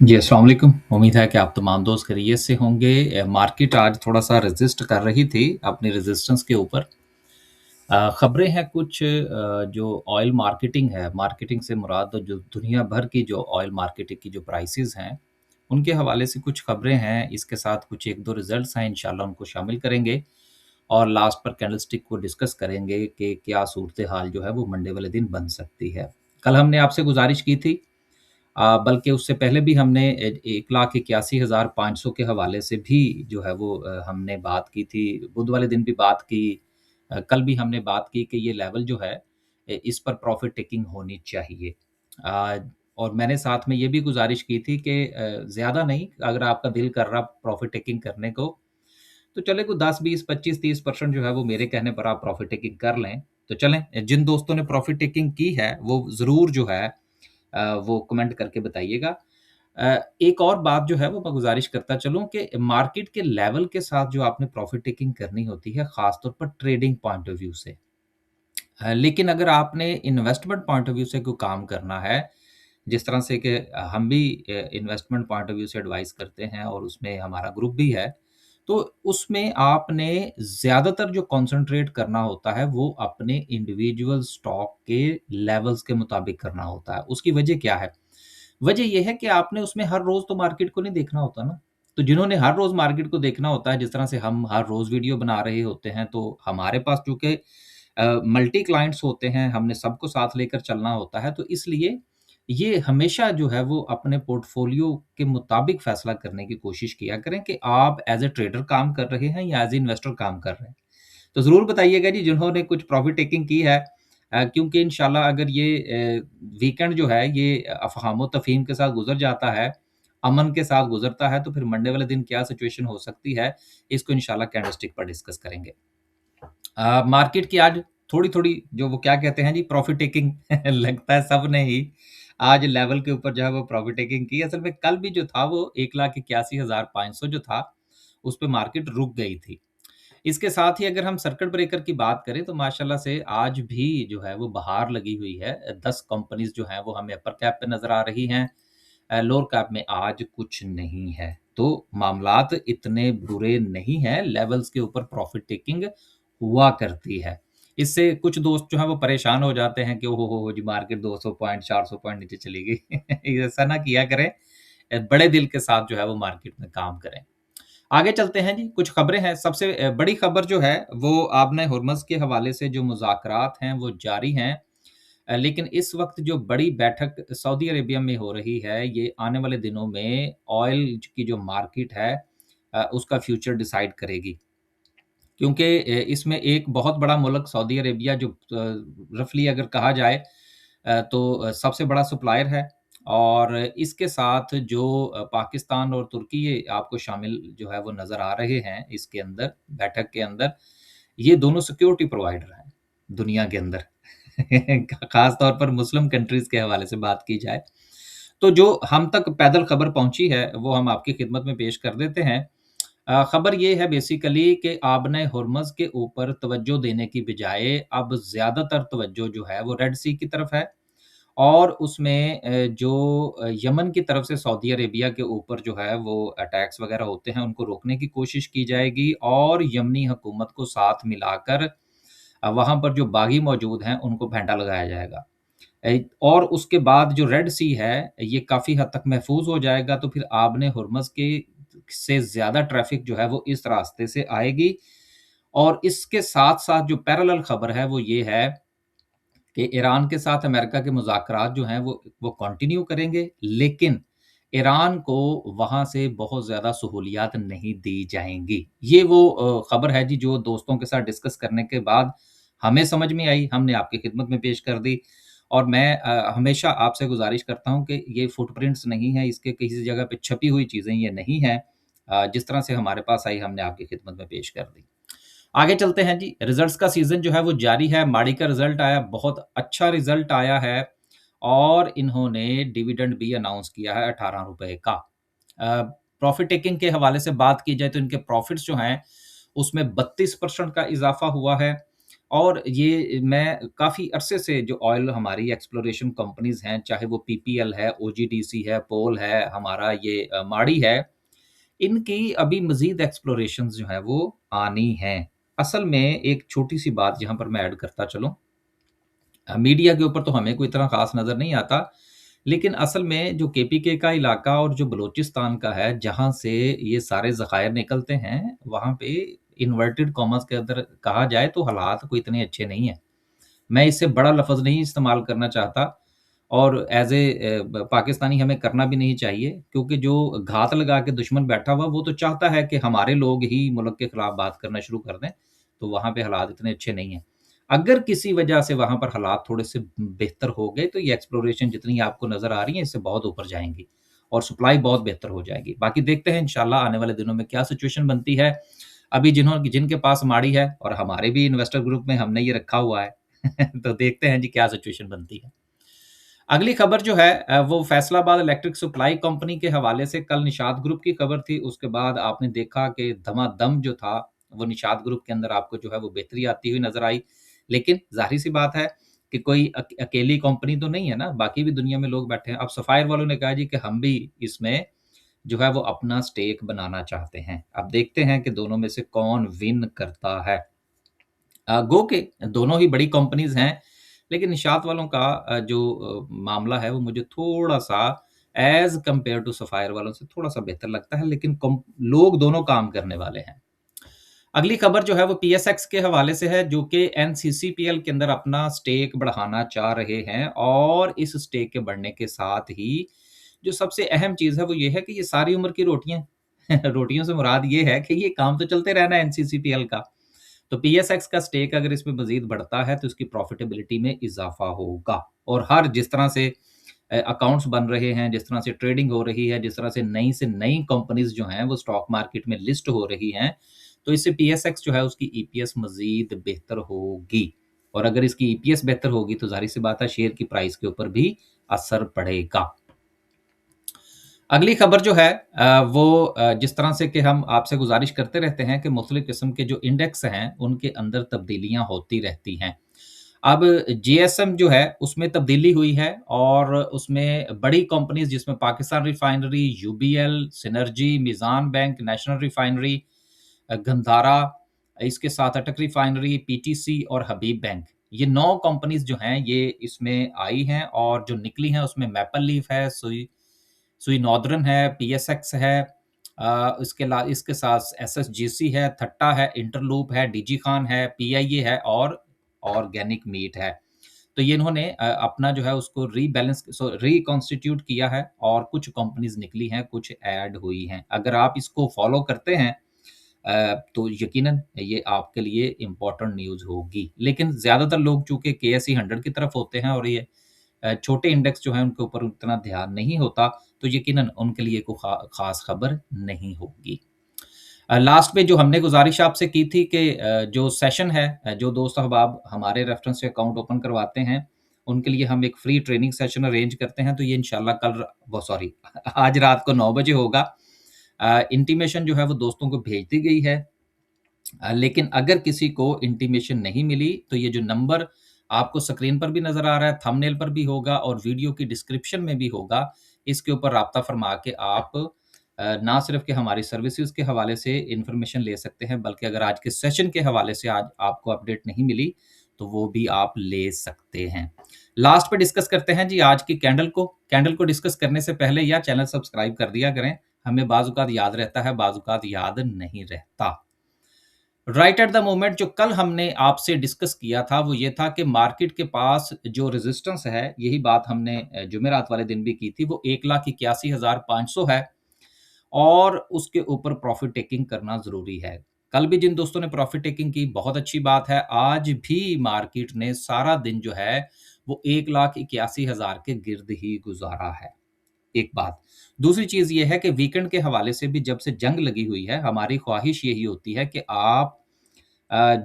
जी, अस्सलाम वालेकुम। उम्मीद है कि आप तमाम दोस्त खैरियत से होंगे। मार्केट आज थोड़ा-सा रेज़िस्ट कर रही थी अपनी रेज़िस्टेंस के ऊपर। ख़बरें हैं कुछ जो ऑयल मार्केटिंग है, मार्केटिंग से मुराद जो दुनिया भर की जो ऑयल मार्केटिंग की जो प्राइसेज़ हैं, उनके हवाले से कुछ ख़बरें हैं। इसके साथ कुछ 1-2 रिज़ल्ट्स हैं, इंशाअल्लाह उनको शामिल करेंगे और लास्ट पर कैंडलस्टिक को डिस्कस करेंगे कि क्या सूरत-ए-हाल जो है वो मंडे वाले दिन बन सकती है। कल हमने आपसे गुज़ारिश की थी बल्कि उससे पहले भी हमने 1,81,500 के हवाले से भी जो है वो हमने बात की थी। बुध वाले दिन भी बात की। कल भी हमने बात की कि ये लेवल जो है इस पर प्रॉफ़िट टेकिंग होनी चाहिए। अ, और मैंने साथ में ये भी गुज़ारिश की थी कि ज़्यादा नहीं, अगर आपका दिल कर रहा प्रॉफ़िट टेकिंग करने को, तो चलें कोई 10, 20, 25, 30% जो है वो मेरे कहने पर आप प्रॉफ़िट टेकिंग कर लें। तो चलें, जिन दोस्तों ने प्रॉफ़िट टेकिंग की है, वो ज़रूर जो है वो कमेंट करके बताइएगा। एक और बात जो है वो मैं गुज़ारिश करता चलूँ कि मार्केट के लेवल के साथ जो आपने प्रॉफ़िट टेकिंग करनी होती है, ख़ास तौर पर ट्रेडिंग पॉइंट ऑफ व्यू से। लेकिन अगर आपने इन्वेस्टमेंट पॉइंट ऑफ व्यू से कोई काम करना है, जिस तरह से कि हम भी इन्वेस्टमेंट पॉइंट ऑफ व्यू से एडवाइस करते हैं और उसमें हमारा ग्रुप भी है, तो उसमें आपने ज़्यादातर जो कॉन्संट्रेट करना होता है, वो अपने इंडिविजुअल स्टॉक के लेवल्स के मुताबिक करना होता है। उसकी वजह क्या है? वजह ये है कि आपने उसमें हर रोज़ तो मार्केट को नहीं देखना होता ना। तो जिन्होंने हर रोज़ मार्केट को देखना होता है, जिस तरह से हम हर रोज़ वीडियो बना रहे होते हैं, तो हमारे पास चूँकि मल्टी क्लाइंट्स होते हैं, हमने सबको साथ लेकर चलना होता है, तो इसलिए ये हमेशा जो है वो अपने पोर्टफ़ोलियो के मुताबिक फ़ैसला करने की कोशिश किया करें कि आप एज़ अ ट्रेडर काम कर रहे हैं या एज़ अ इन्वेस्टर काम कर रहे हैं। तो ज़रूर बताइएगा जी जिन्होंने कुछ प्रॉफ़िट टेकिंग की है क्योंकि इंशाल्लाह अगर ये वीकेंड जो है ये अफ़हाम-ओ-तफ़हीम के साथ गुज़र जाता है, अमन के साथ गुज़रता है, तो फिर मंडे वाले दिन क्या सिचुएशन हो सकती है, इसको इंशाल्लाह कैंडलस्टिक पर डिस्कस करेंगे। मार्केट की आज थोड़ी-थोड़ी जो वो क्या कहते हैं जी प्रॉफ़िट टेकिंग लगता है सबने ही आज लेवल के ऊपर जो है वो प्रॉफ़िट टेकिंग की। असल में कल भी जो था वो 1,81,500 जो था, उस पे मार्केट रुक गई थी। इसके साथ ही अगर हम सर्किट ब्रेकर की बात करें तो माशाल्लाह से आज भी जो है वो बहार लगी हुई है। 10 कंपनीज़ जो हैं वो हमें अपर कैप पे नज़र आ रही हैं। लोअर कैप में आज कुछ नहीं है। तो मामलात इतने बुरे नहीं हैं, लेवल्स के ऊपर प्रॉफ़िट टेकिंग हुआ करती है। इससे कुछ दोस्त जो हैं वो परेशान हो जाते हैं कि ओहो हो! जी मार्केट 200 पॉइंट, 400 पॉइंट नीचे चली गई। ऐसा ना किया करें। बड़े दिल के साथ जो है वो मार्केट में काम करें। आगे चलते हैं जी, कुछ खबरें हैं। सबसे बड़ी खबर जो है वो आबने हुर्मुज़ के हवाले से जो मुज़ाकरात हैं वो जारी हैं। लेकिन इस वक़्त जो बड़ी बैठक सऊदी अरेबिया में हो रही है, ये आने वाले दिनों में ऑयल की जो मार्केट है उसका फ्यूचर डिसाइड करेगी। क्योंकि इसमें एक बहुत बड़ा मुल्क सऊदी अरेबिया जो रफ़ली अगर कहा जाए तो सबसे बड़ा सप्लायर है और इसके साथ जो पाकिस्तान और तुर्की ये आपको शामिल जो है वो नज़र आ रहे हैं इसके अंदर, बैठक के अंदर। ये दोनों सिक्योरिटी प्रोवाइडर हैं, दुनिया के अंदर। ख़ास तौर पर मुस्लिम कंट्रीज़ के हवाले से बात की जाए। तो जो हम तक पैदल खबर पहुँची है, वो हम आपकी खिदमत में पेश कर देते हैं। खबर ये है बेसिकली कि आबने हुर्मुज़ के ऊपर तवज्जो देने की बजाय अब ज़्यादातर तवज्जो जो है वो रेड सी की तरफ है और उसमें जो यमन की तरफ से सऊदी अरेबिया के ऊपर जो है वो अटैक्स वग़ैरह होते हैं, उनको रोकने की कोशिश की जाएगी और यमनी हुकूमत को साथ मिलाकर वहाँ पर जो बागी मौजूद हैं, उनको भेंटा लगाया जाएगा। और उसके बाद जो रेड सी है, ये काफ़ी हद तक महफूज़ हो जाएगा, तो फिर आबने हुर्मुज़ के से ज़्यादा ट्रैफ़िक जो है वो इस रास्ते से आएगी और इसके साथ-साथ जो पैरेलल ख़बर है वो ये है कि ईरान के साथ अमेरिका के मुज़ाकरात जो हैं वो कंटिन्यू करेंगे, लेकिन ईरान को वहाँ से बहुत ज़्यादा सहूलियात नहीं दी जाएँगी। ये वो ख़बर है जी जो दोस्तों के साथ डिस्कस करने के बाद हमें समझ में आई, हमने आपकी खिदमत में पेश कर दी और मैं हमेशा आपसे गुज़ारिश करता हूँ कि ये फुटप्रिंट्स नहीं है, इसके किसी जगह पे छपी हुई चीज़ें ये नहीं हैं। जिस तरह से हमारे पास आई हमने आपकी खिदमत में पेश कर दी। आगे चलते हैं जी, रिज़ल्ट्स का सीज़न जो है वो जारी है, माड़ी का रिज़ल्ट आया, बहुत अच्छा रिज़ल्ट आया है और इन्होंने डिविडेंड भी अनाउंस किया है ₹18 का। प्रॉफ़िट टेकिंग के हवाले से बात की जाए तो इनके प्रॉफ़िट्स जो हैं, उसमें 32% का इज़ाफ़ा हुआ है और ये मैं काफ़ी अरसे से जो ऑयल हमारी एक्सप्लोरेशन कंपनीज़ हैं, चाहे वो पीपीएल है, ओजीडीसी है, पोल है, हमारा ये माड़ी है, इनकी अभी मज़ीद एक्सप्लोरेशंस जो हैं वो आनी हैं। असल में एक छोटी-सी बात यहाँ पर मैं ऐड करता चलूँ, मीडिया के ऊपर तो हमें कोई इतना ख़ास नज़र नहीं आता, लेकिन असल में जो केपीके का इलाका और जो बलूचिस्तान का है, जहाँ से ये सारे ज़खायर निकलते हैं, वहाँ पे इन्वर्टेड कॉमास के अंदर कहा जाए तो हालात कोई इतने अच्छे नहीं हैं। मैं इससे बड़ा लफ़्ज़ नहीं इस्तेमाल करना चाहता और ऐज़ ए ब पाकिस्तानी हमें करना भी नहीं चाहिए, क्योंकि जो घात लगा के दुश्मन बैठा हुआ, वो तो चाहता है कि हमारे लोग ही मुल्क के खिलाफ बात करना शुरू कर दें, तो वहाँ पे हालात इतने अच्छे नहीं हैं। अगर किसी वजह से वहाँ पर हालात थोड़े-से बेहतर हो गए, तो ये एक्सप्लोरेशन जितनी आपको नज़र आ रही है, इससे बहुत ऊपर जाएँगी और सप्लाई बहुत बेहतर हो जाएगी। बाकी देखते हैं इंशाअल्लाह आने वाले दिनों में क्या सिचुएशन बनती है। अभी जिनके पास माड़ी है और हमारे भी इन्वेस्टर ग्रुप में हमने ये रखा हुआ है, तो देखते हैं जी क्या सिचुएशन बनती है। अगली खबर जो है वो फैसलाबाद इलेक्ट्रिक सप्लाई कंपनी के हवाले से कल निषाद ग्रुप की खबर थी। उसके बाद आपने देखा कि धमाधम जो था, वो निषाद ग्रुप के अंदर आपको जो है वो बेहतरी आती हुई नज़र आई। लेकिन ज़ाहिर-सी बात है कि कोई अकेली कंपनी तो नहीं है ना, बाकी भी दुनिया में लोग बैठे हैं। अब सफ़ायर वालों ने कहा जी कि हम भी इसमें जो है वो अपना स्टेक बनाना चाहते हैं। अब देखते हैं कि दोनों में से कौन विन करता है। गो के दोनों ही बड़ी कंपनीज़ हैं, लेकिन निशात वालों का जो मामला है वो मुझे थोड़ा-सा ऐज़ कंपेयर टू सफ़ायर वालों से थोड़ा-सा बेहतर लगता है, लेकिन कम लोग दोनों काम करने वाले हैं। अगली खबर जो है वो पीएसएक्स के हवाले से है, जो कि एनसीसीपीएल के अंदर अपना स्टेक बढ़ाना चाह रहे हैं और इस स्टेक के बढ़ने के साथ ही जो सबसे अहम चीज़ है वो ये है कि ये सारी उम्र की रोटियाँ रोटियों से मुराद ये है कि ये काम तो चलते रहना है एनसीसीपीएल का। तो पीएसएक्स का स्टेक अगर इसमें मज़ीद बढ़ता है तो इसकी प्रॉफ़िटेबिलिटी में इज़ाफ़ा होगा और हर जिस तरह से अकाउंट्स बन रहे हैं, जिस तरह से ट्रेडिंग हो रही है, जिस तरह से नई कंपनीज़ जो हैं वो स्टॉक मार्केट में लिस्ट हो रही हैं, तो इससे पीएसएक्स जो है उसकी ईपीएस मज़ीद बेहतर होगी और अगर इसकी ईपीएस बेहतर होगी तो ज़ाहिर-सी बात है शेयर की प्राइस के ऊपर भी असर पड़ेगा। अगली खबर जो है वो जिस तरह से कि हम आपसे गुज़ारिश करते रहते हैं कि मुख़्तलिफ़ किस्म के जो इंडेक्स हैं, उनके अंदर तब्दीलियाँ होती रहती हैं। अब जीएसएम जो है, उसमें तब्दीली हुई है और उसमें बड़ी कंपनीज़ जिसमें Pakistan refinery, UBL, Synergy, Meezan bank, national refinery, Gandhara, इसके साथ अटक रिफाइनरी, पीटीसी और हबीब बैंक। ये 9 कंपनीज़ जो हैं, ये इसमें आई हैं और जो निकली हैं, उसमें मैपल लीफ है, सुई नॉर्दर्न है, पीएसएक्स है, इसके साथ एसएसजीसी है, थट्टा है, इंटरलूप है, डीजी खान है, पीआईए है और ऑर्गेनिक मीट है। तो ये इन्होंने अपना जो है उसको रिकॉन्स्टिट्यूट किया है और कुछ कंपनीज़ निकली हैं, कुछ ऐड हुई हैं। अगर आप इसको फ़ॉलो करते हैं तो यकीनन ये आपके लिए इम्पोर्टेंट न्यूज़ होगी। लेकिन ज़्यादातर लोग चूँकि केएसई 100 की तरफ होते हैं और ये छोटे इंडेक्स जो हैं उनके ऊपर उतना ध्यान नहीं होता, तो यकीनन उनके लिए कोई ख़ास खबर नहीं होगी। लास्ट में जो हमने गुज़ारिश आपसे की थी कि जो सेशन है जो दोस्त अहबाब हमारे रेफ़रेंस से अकाउंट ओपन करवाते हैं, उनके लिए हम एक फ्री ट्रेनिंग सेशन अरेंज करते हैं, तो ये इंशाल्लाह कल वो सॉरी आज रात को 9 बजे होगा। इंटीमेशन जो है वो दोस्तों को भेज दी गई है। लेकिन अगर किसी को इंटीमेशन नहीं मिली, तो ये जो नंबर आपको स्क्रीन पर भी नज़र आ रहा है, थंबनेल पर भी होगा और वीडियो की डिस्क्रिप्शन में भी होगा। इसके ऊपर राब्ता फ़रमा के आप ना सिर्फ़ कि हमारी सर्विसेज़ के हवाले से इन्फॉर्मेशन ले सकते हैं, बल्कि अगर आज के सेशन के हवाले से आज आपको अपडेट नहीं मिली, तो वो भी आप ले सकते हैं। लास्ट पे डिस्कस करते हैं जी आज की कैंडल को। कैंडल को डिस्कस करने से पहले या चैनल सब्सक्राइब कर दिया करें। हमें बाज़-औक़ात याद रहता है, बाज़-औक़ात याद नहीं रहता। राइट एट द मोमेंट जो कल हमने आपसे डिस्कस किया था वो ये था कि मार्केट के पास जो रेजिस्टेंस है, यही बात हमने जुमेरात वाले दिन भी की थी, वो 1,81,500 है और उसके ऊपर प्रॉफिट टेकिंग करना ज़रूरी है। कल भी जिन दोस्तों ने प्रॉफिट टेकिंग की बहुत अच्छी बात है, आज भी मार्केट ने सारा दिन जो है वो 1,81,000 के गिर्द ही गुज़ारा है। एक बात। दूसरी चीज़ ये है कि वीकेंड के हवाले से भी जब से जंग लगी हुई है, हमारी ख़्वाहिश यही होती है कि आप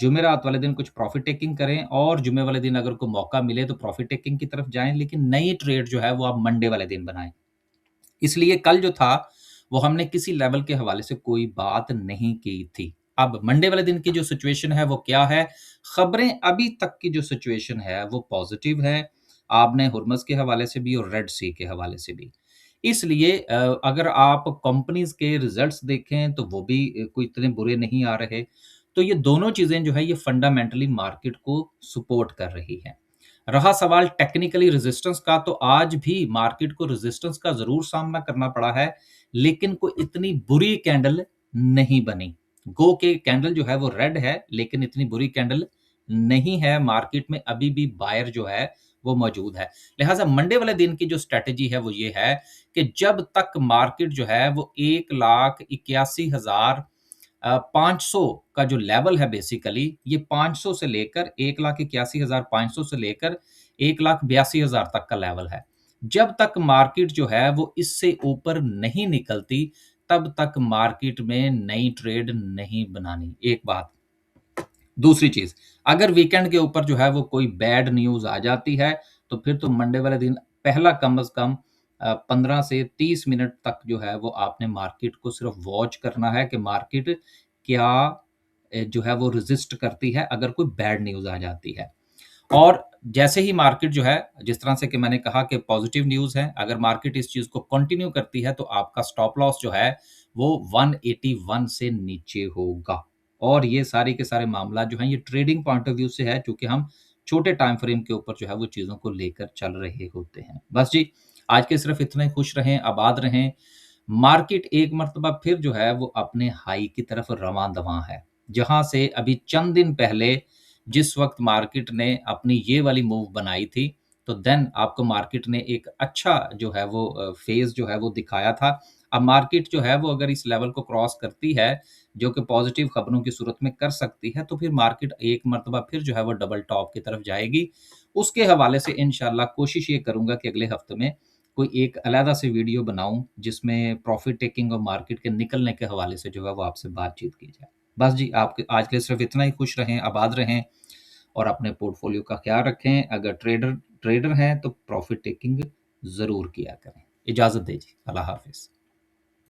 जुमेरात वाले दिन कुछ प्रॉफ़िट टेकिंग करें और जुम्मे वाले दिन अगर कोई मौका मिले तो प्रॉफ़िट टेकिंग की तरफ जाएँ, लेकिन नई ट्रेड जो है वो आप मंडे वाले दिन बनाएँ। इसलिए कल जो था, वो हमने किसी लेवल के हवाले से कोई बात नहीं की थी। अब मंडे वाले दिन की जो सिचुएशन है वो क्या है? खबरें अभी तक की जो सिचुएशन है वो पॉजिटिव है। आपने हुर्मुज़ के हवाले से भी और रेड सी के हवाले से भी। इसलिए अगर आप कंपनीज़ के रिज़ल्ट्स देखें तो वो भी कोई इतने बुरे नहीं आ रहे। तो ये दोनों चीज़ें जो है ये फंडामेंटली मार्केट को सपोर्ट कर रही हैं। रहा सवाल टेक्निकली रेजिस्टेंस का, तो आज भी मार्केट को रेजिस्टेंस का ज़रूर सामना करना पड़ा है, लेकिन कोई इतनी बुरी कैंडल नहीं बनी। गो के कैंडल जो है वो रेड है, लेकिन इतनी बुरी कैंडल नहीं है। मार्केट में अभी भी बायर जो है वो मौजूद है। लिहाज़ा मंडे वाले दिन की जो स्ट्रैटेजी है वो ये है कि जब तक मार्केट जो है वो 1,81,000 500 का जो लेवल है बेसिकली, ये 500 से लेकर 1,81,500 से लेकर 1,82,000 तक का लेवल है। जब तक मार्केट जो है वो इससे ऊपर नहीं निकलती, तब तक मार्केट में नई ट्रेड नहीं बनानी, एक बात। दूसरी चीज़, अगर वीकेंड के ऊपर जो है वो कोई बैड न्यूज़ आ जाती है, तो फिर तो मंडे वाले दिन पहला कम से कम 15 से 30 मिनट तक जो है वो आपने मार्केट को सिर्फ़ वॉच करना है कि मार्केट क्या जो है वो रेज़िस्ट करती है अगर कोई बैड न्यूज़ आ जाती है। और जैसे ही मार्केट जो है, जिस तरह से कि मैंने कहा कि पॉज़िटिव न्यूज़ है, अगर मार्केट इस चीज़ को कंटिन्यू करती है, तो आपका स्टॉप लॉस जो है, वो 181 से नीचे होगा। और ये सारे के सारे मामला जो हैं, ये ट्रेडिंग पॉइंट ऑफ व्यू से है, चूँकि हम छोटे टाइम फ्रेम के ऊपर जो है, वो चीज़ों को लेकर चल रहे होते हैं। बस जी, आज के सिर्फ़ इतना ही। खुश रहें, आबाद रहें। मार्केट एक मर्तबा फिर जो है, वो अपने हाई की तरफ रवां-दवां है। जहाँ से अभी चंद दिन पहले जिस वक़्त मार्केट ने अपनी ये वाली मूव बनाई थी, तो देन आपको मार्केट ने एक अच्छा जो है वो फ़ेज़ जो है वो दिखाया था। अब मार्केट जो है वो अगर इस लेवल को क्रॉस करती है, जो कि पॉज़िटिव खबरों की सूरत में कर सकती है, तो फिर मार्केट एक मर्तबा फिर जो है वो डबल टॉप की तरफ जाएगी। उसके हवाले से इंशाअल्लाह कोशिश ये करूँगा कि अगले हफ़्ते में कोई एक अलहदा से वीडियो बनाऊँ, जिसमें प्रॉफ़िट टेकिंग और मार्केट के निकलने के हवाले से जो है वो आपसे बातचीत की जाए। बस जी, आपके आज के लिए सिर्फ़ इतना ही। खुश रहें, आबाद रहें और अपने पोर्टफ़ोलियो का ख़्याल रखें। अगर ट्रेडर ट्रेडर हैं तो प्रॉफ़िट टेकिंग ज़रूर किया करें। इजाज़त दीजिए। अल्लाह हाफ़िज़।